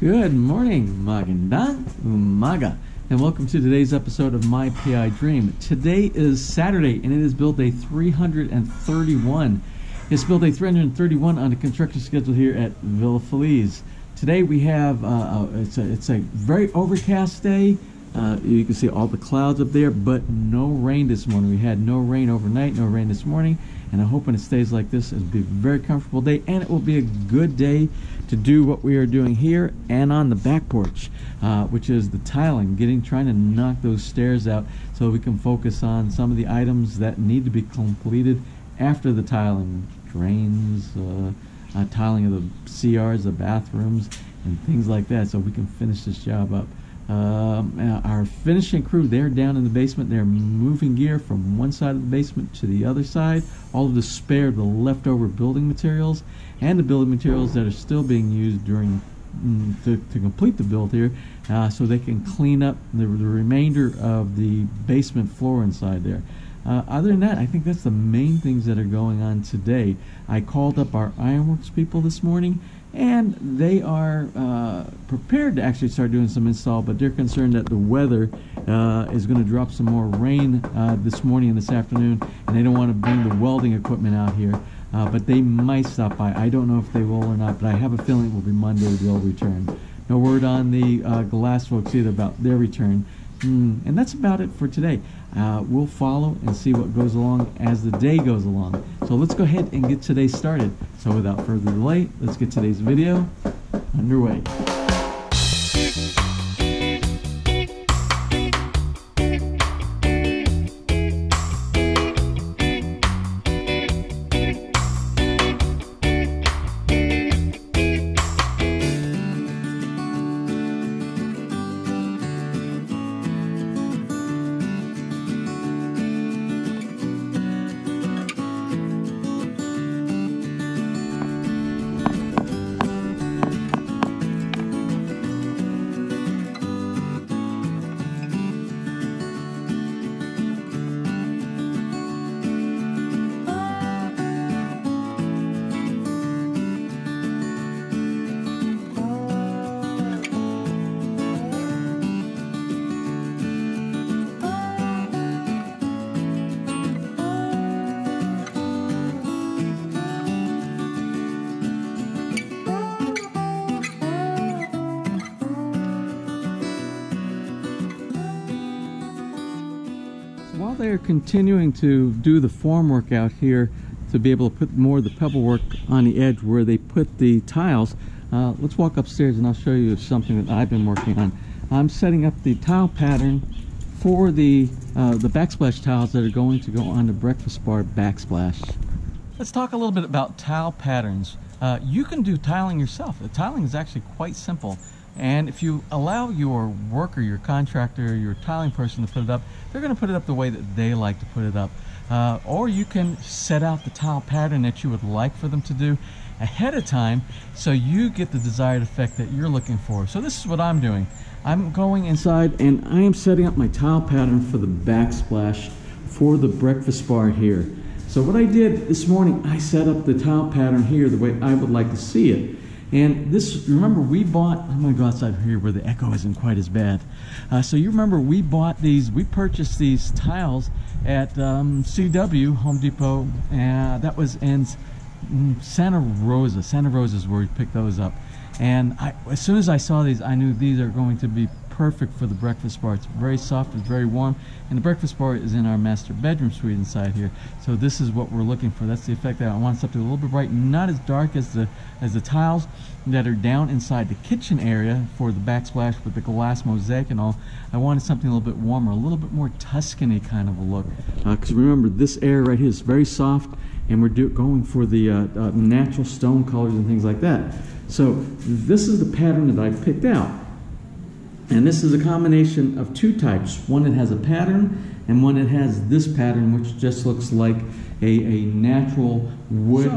Good morning, magandang umaga, and welcome to today's episode of My PI Dream. Today is Saturday, and it is build day 331. It's build day 331 on the construction schedule here at Villa Feliz. Today we have it's a very overcast day. You can see all the clouds up there, but no rain this morning. We had no rain overnight, no rain this morning, and I'm hoping it stays like this. It'll be a very comfortable day, and it will be a good day to do what we are doing here and on the back porch, which is the tiling, trying to knock those stairs out so we can focus on some of the items that need to be completed after the tiling, drains, tiling of the CRs, the bathrooms, and things like that, so we can finish this job up. Our finishing crew, they're down in the basement. They're moving gear from one side of the basement to the other side, all of the spare, the leftover building materials, and the building materials that are still being used during to complete the build here, so they can clean up the remainder of the basement floor inside there. Other than that, I think that's the main things that are going on today. I called up our ironworks people this morning, and they are prepared to actually start doing some install, but they're concerned that the weather is going to drop some more rain this morning and this afternoon, and they don't want to bring the welding equipment out here, but they might stop by. I don't know if they will or not, but I have a feeling it will be Monday they'll return. No word on the glass folks either about their return. And that's about it for today. We'll follow and see what goes along as the day goes along. So let's go ahead and get today started. So without further delay, let's get today's video underway. While they're continuing to do the form work out here to be able to put more of the pebble work on the edge where they put the tiles, let's walk upstairs and I'll show you something that I've been working on. I'm setting up the tile pattern for the backsplash tiles that are going to go on the breakfast bar backsplash. Let's talk a little bit about tile patterns. You can do tiling yourself. The tiling is actually quite simple. And if you allow your worker, your contractor, your tiling person to put it up, they're going to put it up the way that they like to put it up. Or you can set out the tile pattern that you would like for them to do ahead of time so you get the desired effect that you're looking for. So this is what I'm doing. I'm going inside and I am setting up my tile pattern for the backsplash for the breakfast bar here. So what I did this morning, I set up the tile pattern here the way I would like to see it. And this, remember, we bought, I'm going to go outside here where the echo isn't quite as bad. So you remember we purchased these tiles at CW, Home Depot, and that was in Santa Rosa. Santa Rosa is where we picked those up. And as soon as I saw these, I knew these are going to be perfect for the breakfast bar. It's very soft, it's very warm, and the breakfast bar is in our master bedroom suite inside here. So this is what we're looking for. That's the effect that I want something a little bit bright, not as dark as the tiles that are down inside the kitchen area for the backsplash with the glass mosaic and all. I wanted something a little bit warmer, a little bit more Tuscany kind of a look. Because remember, this area right here is very soft, and we're going for the natural stone colors and things like that. So this is the pattern that I picked out. And this is a combination of two types. One that has a pattern and one that has this pattern, which just looks like a natural wood.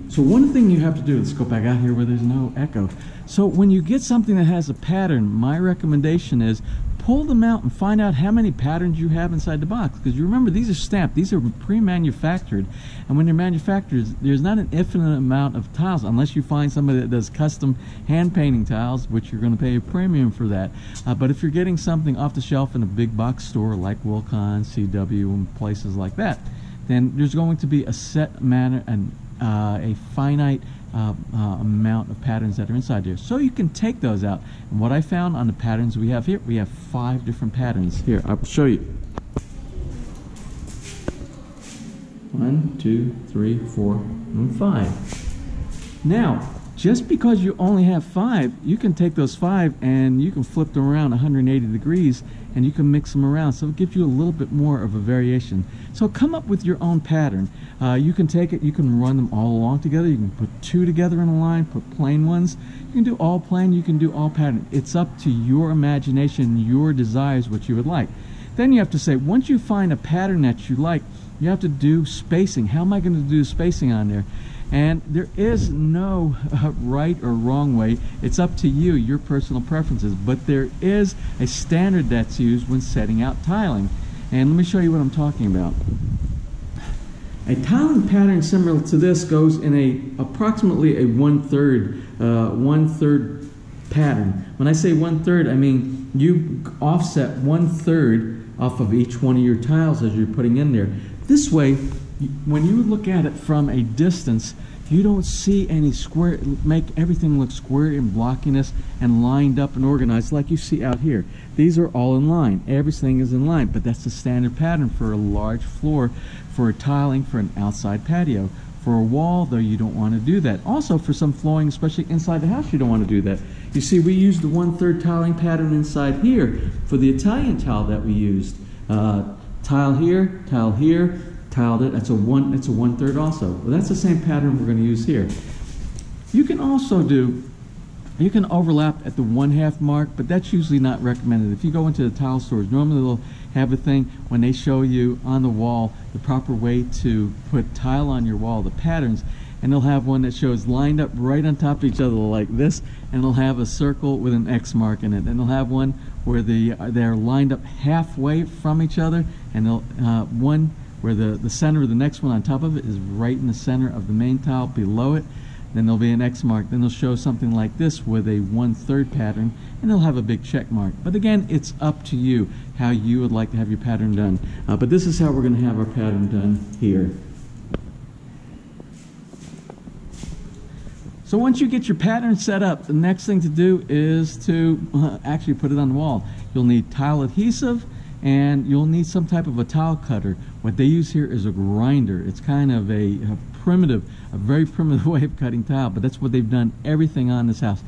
So one thing you have to do, let's go back out here where there's no echo. So when you get something that has a pattern, my recommendation is pull them out and find out how many patterns you have inside the box, because you remember these are stamped, these are pre-manufactured, and when they're manufactured there's not an infinite amount of tiles unless you find somebody that does custom hand painting tiles, which you're going to pay a premium for that. But if you're getting something off the shelf in a big box store like Wilcon, CW, and places like that, then there's going to be a set manner and a finite amount of patterns that are inside there, so you can take those out. And what I found on the patterns we have here, we have 5 different patterns. Here, I'll show you. 1, 2, 3, 4, and 5. Now, just because you only have 5, you can take those 5 and you can flip them around 180 degrees and you can mix them around, so it gives you a little bit more of a variation. So come up with your own pattern. You can take it, you can run them all along together, you can put 2 together in a line, put plain ones, you can do all plain, you can do all pattern. It's up to your imagination, your desires, what you would like. Then you have to say, once you find a pattern that you like, you have to do spacing. How am I going to do spacing on there? And there is no right or wrong way. It's up to you, your personal preferences. But there is a standard that's used when setting out tiling. And let me show you what I'm talking about. A tiling pattern similar to this goes in approximately a one-third pattern. When I say 1/3, I mean you offset 1/3 off of each one of your tiles as you're putting in there. This way, when you look at it from a distance, you don't see any square, make everything look square and blockiness and lined up and organized like you see out here. These are all in line. Everything is in line, but that's the standard pattern for a large floor, for tiling, for an outside patio. For a wall, though, you don't want to do that. Also, for some flooring, especially inside the house, you don't want to do that. You see, we used the 1/3 tiling pattern inside here for the Italian tile that we used. Tile here, tiled it. That's a 1/3 also. Well, that's the same pattern we're going to use here. You can also you can overlap at the 1/2 mark, but that's usually not recommended. If you go into the tile stores, normally they'll have a thing when they show you on the wall the proper way to put tile on your wall, the patterns, and they'll have one that shows lined up right on top of each other like this, and they'll have a circle with an X mark in it. And they'll have one where they're lined up halfway from each other, and they'll one where the center of the next one on top of it is right in the center of the main tile below it. Then there'll be an X mark. Then they'll show something like this with a 1/3 pattern, and they'll have a big check mark. But again, it's up to you how you would like to have your pattern done. But this is how we're going to have our pattern done here. So once you get your pattern set up, the next thing to do is to actually put it on the wall. You'll need tile adhesive, and you'll need some type of a tile cutter. What they use here is a grinder. It's kind of a very primitive way of cutting tile, but that's what they've done everything on this house.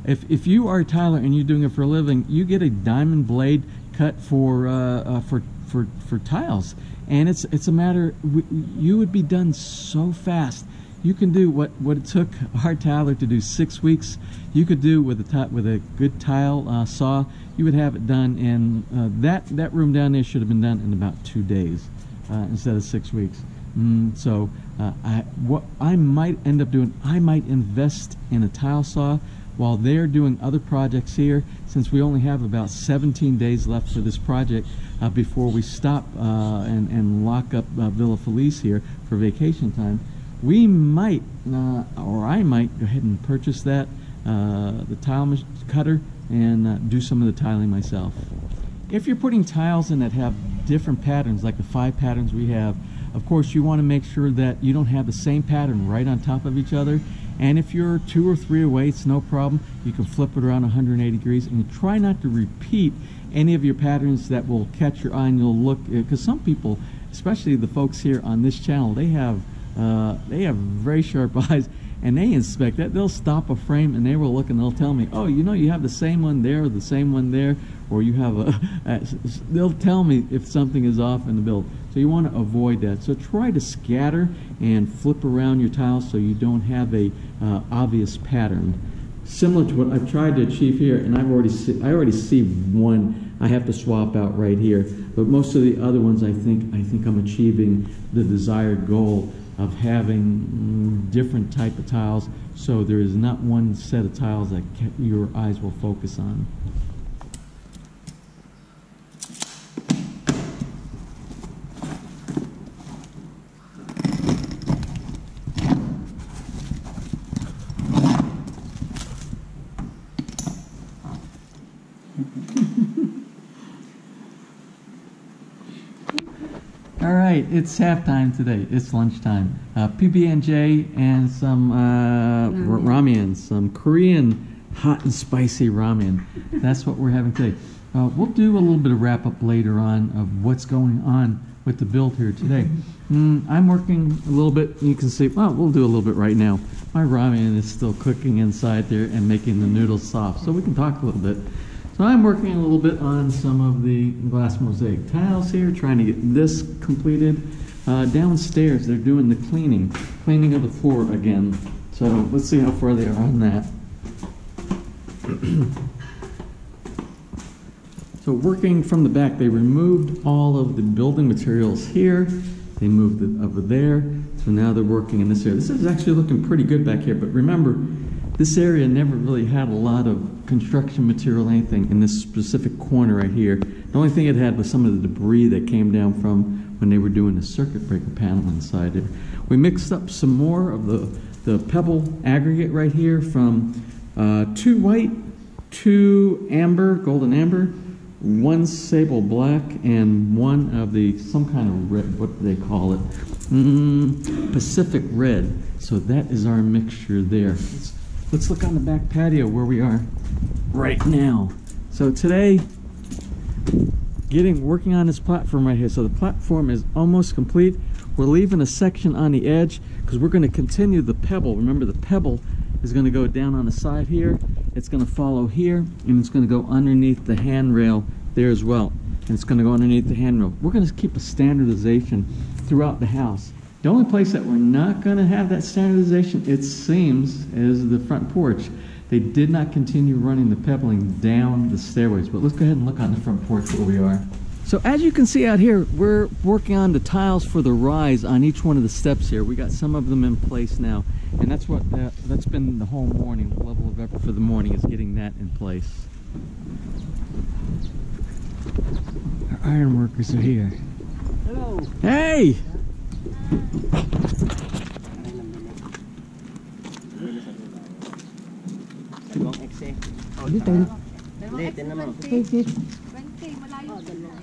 If you are a tiler and you're doing it for a living, you get a diamond blade cut for tiles, and it's a matter, you would be done so fast. You can do what it took our tiler to do 6 weeks. You could do with a good tile saw. You would have it done in that room down there should have been done in about 2 days instead of 6 weeks. What I might end up doing, I might invest in a tile saw while they're doing other projects here, since we only have about 17 days left for this project before we stop and lock up Villa Feliz here for vacation time. We might, or I might, go ahead and purchase the tile cutter and do some of the tiling myself. If you're putting tiles in that have different patterns, like the 5 patterns we have, of course you want to make sure that you don't have the same pattern right on top of each other. And if you're 2 or 3 away, it's no problem. You can flip it around 180 degrees, and you try not to repeat any of your patterns that will catch your eye, and you'll look, because some people, especially the folks here on this channel, they have very sharp eyes, and they inspect that. They'll stop a frame and they will look and they'll tell me, oh, you know, you have the same one there, or the same one there, or you have they'll tell me if something is off in the build. So you want to avoid that. So try to scatter and flip around your tiles so you don't have a obvious pattern. Similar to what I've tried to achieve here, and I already see one I have to swap out right here, but most of the other ones I think I'm achieving the desired goal of having different type of tiles, so there is not one set of tiles that your eyes will focus on. right, it's halftime today. It's lunchtime. PB&J and some ramen, some Korean hot and spicy ramen. That's what we're having today. We'll do a little bit of wrap up later on of what's going on with the build here today. I'm working a little bit. You can see, well, we'll do a little bit right now. My ramen is still cooking inside there and making the noodles soft, so we can talk a little bit. So I'm working a little bit on some of the glass mosaic tiles here, trying to get this completed. Downstairs, they're doing the cleaning of the floor again. So let's see how far they are on that. So working from the back, they removed all of the building materials here. They moved it over there. So now they're working in this area. This is actually looking pretty good back here, but remember, this area never really had a lot of construction material, anything in this specific corner right here. The only thing it had was some of the debris that came down from when they were doing the circuit breaker panel inside there. We mixed up some more of the pebble aggregate right here from 2 white, 2 amber, golden amber, 1 sable black, and 1 of the some kind of red. What do they call it? Pacific red. So that is our mixture there. Let's look on the back patio where we are right now. So today, working on this platform right here. So the platform is almost complete. We're leaving a section on the edge because we're going to continue the pebble. Remember, the pebble is going to go down on the side here. It's going to follow here, and it's going to go underneath the handrail there as well. And it's going to go underneath the handrail. We're going to keep a standardization throughout the house. The only place that we're not going to have that standardization, it seems, is the front porch. They did not continue running the pebbling down the stairways, but let's go ahead and look on the front porch where we are. So as you can see out here, we're working on the tiles for the rise on each one of the steps here. We got some of them in place now, and that's been the whole morning. The level of effort for the morning is getting that in place. Our iron workers are here. Hello. Hey! Oh, dito. Dito naman. Malayo.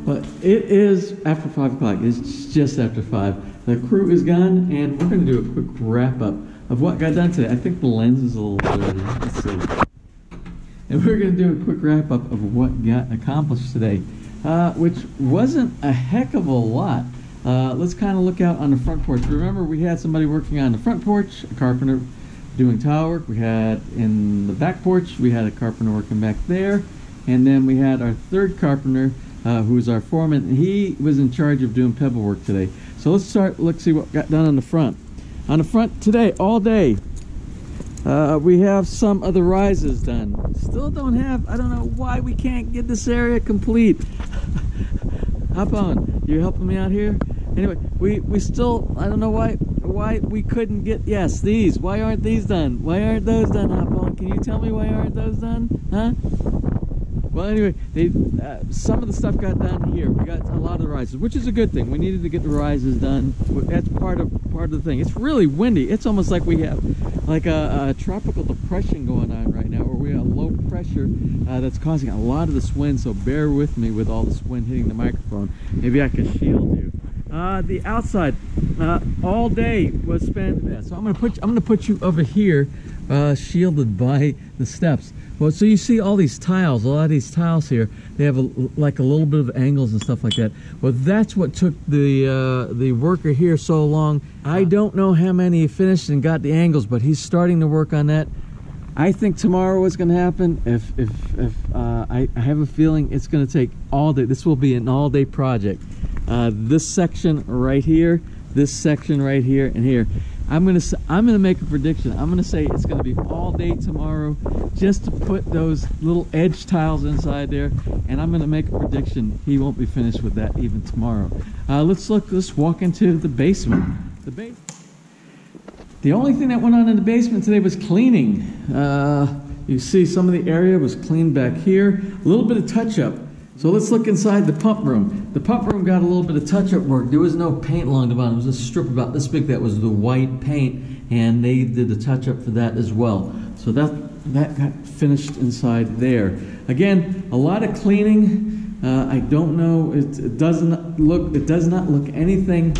But it is after 5 o'clock. It's just after 5. The crew is gone, and we're going to do a quick wrap up of what got done today. I think the lens is a little dirty. Let's see. And we're going to do a quick wrap up of what got accomplished today, which wasn't a heck of a lot. Let's kind of look out on the front porch. Remember, we had somebody working on the front porch, a carpenter doing tile work. We had in the back porch, we had a carpenter working back there. And then we had our third carpenter, who was our foreman, and he was in charge of doing pebble work today. So let's see what got done on the front. On the front today, all day, we have some of the rises done. Still don't have, I don't know why we can't get this area complete. Hop on, you're helping me out here? Anyway, we still, I don't know why we couldn't get, yes, these. Why aren't these done? Why aren't those done, Hop on? Can you tell me why aren't those done? Huh? Well, anyway, some of the stuff got done here. We got a lot of the rises, which is a good thing. We needed to get the rises done. That's part of the thing. It's really windy. It's almost like we have like a tropical depression going on right now, where we have low pressure that's causing a lot of this wind. So bear with me with all this wind hitting the microphone. Maybe I can shield you. The outside all day was spent. So I'm gonna put you over here shielded by the steps. Well, so you see all these tiles, a lot of these tiles here, they have like a little bit of angles and stuff like that. Well, that's what took the worker here so long. I don't know how many he finished and got the angles, but he's starting to work on that. I think tomorrow what's going to happen, I have a feeling it's going to take all day. This will be an all-day project. This section right here, this section right here, and here. I'm gonna make a prediction. I'm gonna say it's gonna be all day tomorrow just to put those little edge tiles inside there, and I'm gonna make a prediction he won't be finished with that even tomorrow. Let's walk into the basement. The only thing that went on in the basement today was cleaning. You see some of the area was cleaned back here, a little bit of touch-up. So let's look inside the pump room. The pump room got a little bit of touch-up work. There was no paint along the bottom. It was a strip about this big that was the white paint, and they did the touch-up for that as well. So that got finished inside there. Again, a lot of cleaning. I don't know. It does not look anything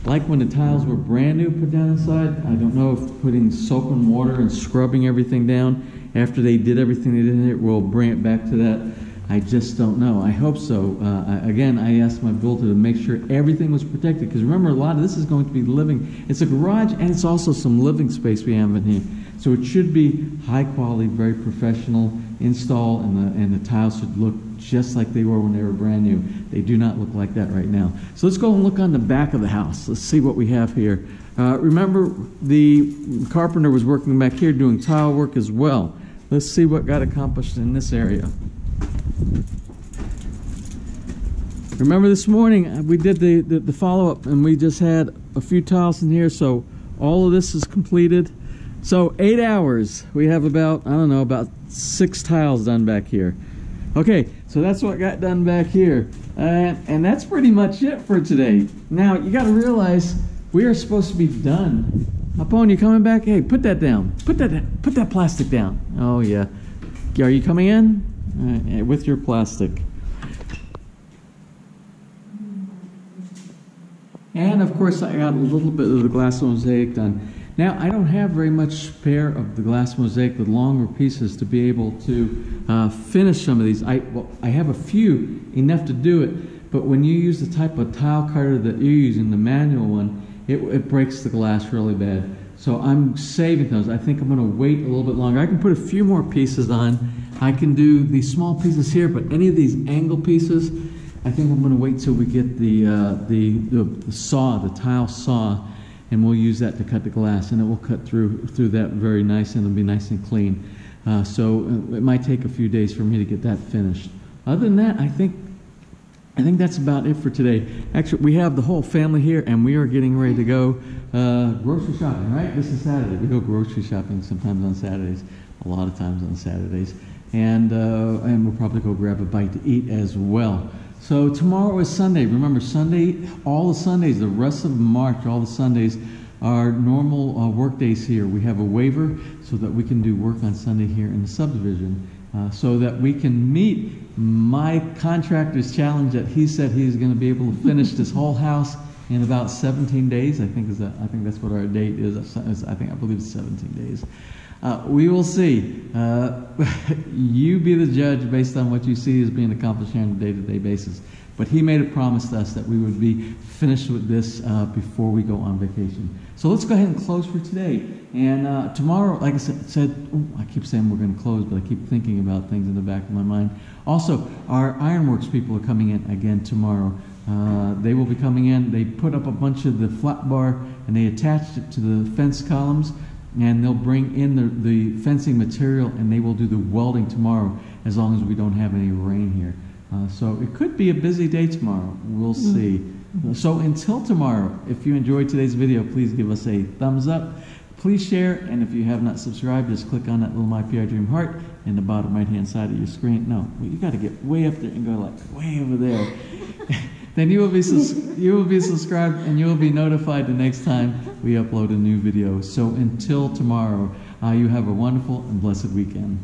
like when the tiles were brand new put down inside. I don't know if putting soap and water and scrubbing everything down after they did everything they did in it will bring it back to that. I just don't know. I hope so. Again, I asked my builder to make sure everything was protected, because remember, a lot of this is going to be living. It's a garage, and it's also some living space we have in here. So it should be high quality, very professional install, and the tiles should look just like they were when they were brand new. They do not look like that right now. So let's go and look on the back of the house. Let's see what we have here. Remember, the carpenter was working back here doing tile work as well. Let's see what got accomplished in this area. Remember this morning we did the follow-up, and we just had a few tiles in here, so all of this is completed. So 8 hours, we have about, I don't know, about 6 tiles done back here. Okay, so that's what got done back here, and that's pretty much it for today. Now you got to realize we are supposed to be done. Upon you coming back? Hey, put that down. Put that plastic down. Oh yeah. Are you coming in? With your plastic. And of course I got a little bit of the glass mosaic done. Now I don't have very much spare of the glass mosaic, the longer pieces, to be able to finish some of these. I have a few, enough to do it, but when you use the type of tile cutter that you're using, the manual one, it breaks the glass really bad. So I'm saving those. I think I'm going to wait a little bit longer. I can put a few more pieces on. I can do these small pieces here, but any of these angle pieces, I think I'm going to wait till we get the saw, the tile saw, and we'll use that to cut the glass, and it will cut through that very nice, and it'll be nice and clean. So it might take a few days for me to get that finished. Other than that, I think that's about it for today. Actually, we have the whole family here, and we are getting ready to go grocery shopping, right? This is Saturday. We go grocery shopping sometimes on Saturdays, a lot of times on Saturdays. And we'll probably go grab a bite to eat as well. So tomorrow is Sunday. Remember, Sunday, all the Sundays, the rest of March, all the Sundays are normal work days here. We have a waiver so that we can do work on Sunday here in the subdivision, so that we can meet my contractor's challenge that he said he's going to be able to finish this whole house in about 17 days. I think that's what our date is. I believe it's 17 days. We will see. You be the judge based on what you see as being accomplished here on a day-to-day basis. But he made a promise to us that we would be finished with this before we go on vacation. So let's go ahead and close for today. And tomorrow, like I said, I keep saying we're going to close, but I keep thinking about things in the back of my mind. Also, our Ironworks people are coming in again tomorrow. They will be coming in. They put up a bunch of the flat bar, and they attached it to the fence columns. And they'll bring in the fencing material, and they will do the welding tomorrow, as long as we don't have any rain here. So it could be a busy day tomorrow. We'll see. So until tomorrow, if you enjoyed today's video, please give us a thumbs up. Please share, and if you have not subscribed, just click on that little My PR Dream heart in the bottom right-hand side of your screen. No, you got to get way up there and go like way over there. Then you will be subscribed, and you will be notified the next time we upload a new video. So until tomorrow, you have a wonderful and blessed weekend.